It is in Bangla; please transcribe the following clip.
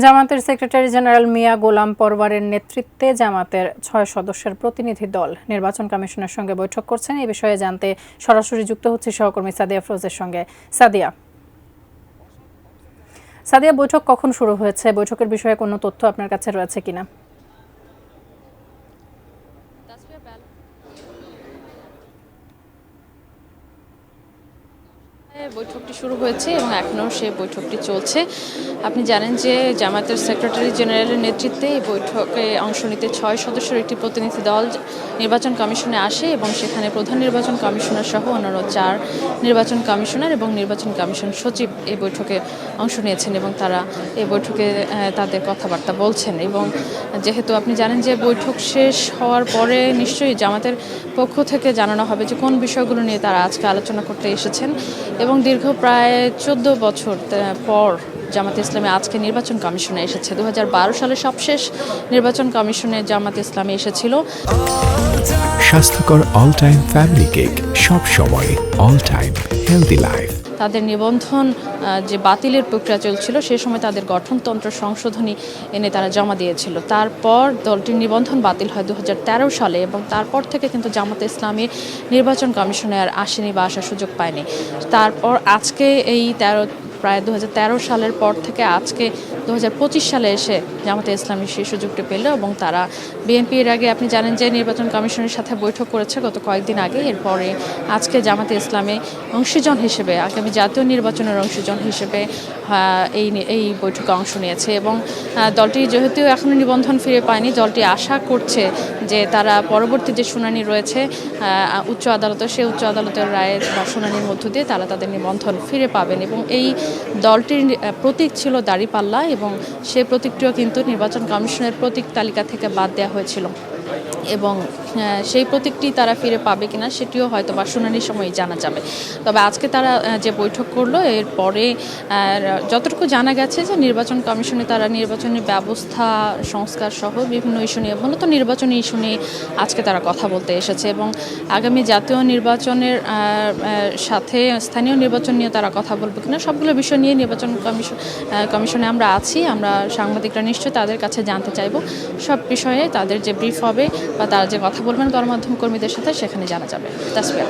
জামাতের সেক্রেটারি জেনারেল মিয়া গোলাম পরওয়ারের নেতৃত্বে জামাতের ৬ সদস্যের প্রতিনিধি দল নির্বাচন কমিশনের সঙ্গে বৈঠক করছেন। এই বিষয়ে জানতে সরাসরি যুক্ত হচ্ছে সহকর্মী সাদিয়া ফিরোজের সঙ্গে। সাদিয়া, বৈঠক কখন শুরু হয়েছে? বৈঠকের বিষয়ে কোনো তথ্য আপনার কাছে রয়েছে কিনা? বৈঠকটি শুরু হয়েছে এবং এখনও সেই বৈঠকটি চলছে। আপনি জানেন যে জামায়াতের সেক্রেটারি জেনারেলের নেতৃত্বে এই বৈঠকে অংশ নিতে ৬ সদস্যের একটি প্রতিনিধি দল নির্বাচন কমিশনে আসে এবং সেখানে প্রধান নির্বাচন কমিশনার সহ অন্যান্য ৪ নির্বাচন কমিশনার এবং নির্বাচন কমিশন সচিব এই বৈঠকে অংশ নিয়েছেন এবং তারা এই বৈঠকে তাদের কথাবার্তা বলছেন। এবং যেহেতু আপনি জানেন যে বৈঠক শেষ হওয়ার পরে নিশ্চয়ই জামাতের পক্ষ থেকে জানানো হবে যে কোন বিষয়গুলো নিয়ে তারা আজকে আলোচনা করতে এসেছেন। এবং দীর্ঘ প্রায় ১৪ বছর পর জামাতে ইসলামী আজকে নির্বাচন কমিশনে এসেছে। ২০১২ সালে সবশেষ নির্বাচন কমিশনে জামাতে ইসলামী এসেছিল। স্বাস্থ্যকর অল টাইম ফ্যামিলি কেক, সব সময় অল টাইম হেলদি লাইফ। তাদের নিবন্ধন যে বাতিলের প্রক্রিয়া চলছিল সে সময় তাদের গঠনতন্ত্র সংশোধনী এনে তারা জমা দিয়েছিল। তারপর দলটির নিবন্ধন বাতিল হয় ২০১৩ সালে এবং তারপর থেকে কিন্তু জামাতে ইসলামীর নির্বাচন কমিশনে আর আসেনি বা আসার সুযোগ পায়নি। তারপর আজকে এই প্রায় ২০১৩ সালের পর থেকে আজকে ২০২৫ সালে এসে জামাতে ইসলামী সেই সুযোগটি পেল এবং তারা বিএনপি এর আগে আপনি জানেন যে নির্বাচন কমিশনের সাথে বৈঠক করেছে গত কয়েকদিন আগে। এরপরে আজকে জামাতে ইসলামী অংশীজন হিসেবে আগামী জাতীয় নির্বাচনের অংশীজন হিসেবে এই বৈঠকে অংশ নিয়েছে এবং দলটি যেহেতু এখনও নিবন্ধন ফিরে পায়নি, দলটি আশা করছে যে তারা পরবর্তী যে শুনানি রয়েছে উচ্চ আদালতে, সেই উচ্চ আদালতের রায়ের বা শুনানির মধ্য দিয়ে তারা তাদের নিবন্ধন ফিরে পাবেন। এবং এই দলটির প্রতীক ছিল দাঁড়িপাল্লা এবং সেই প্রতীকটিও কিন্তু নির্বাচন কমিশনের প্রতীক তালিকা থেকে বাদ দেওয়া হয়েছিল এবং সেই প্রতীকটি তারা ফিরে পাবে কিনা সেটিও হয়তো বা শুনানির সময় জানা যাবে। তবে আজকে তারা যে বৈঠক করলো এরপরে যতটুকু জানা গেছে যে নির্বাচন কমিশনে তারা নির্বাচনী ব্যবস্থা সংস্কার সহ বিভিন্ন ইস্যু নিয়ে, মূলত নির্বাচনী ইস্যু নিয়ে আজকে তারা কথা বলতে এসেছে এবং আগামী জাতীয় নির্বাচনের সাথে স্থানীয় নির্বাচন নিয়ে তারা কথা বলবে কিনা সবগুলো বিষয় নিয়ে নির্বাচন কমিশনে আমরা আছি। আমরা সাংবাদিকরা নিশ্চয়ই তাদের কাছে জানতে চাইব সব বিষয়ে। তাদের যে ব্রিফ হবে বা তারা যে কথা বলবেন গণমাধ্যম কর্মীদের সাথে সেখানে জানা যাবে। তাসফিয়া।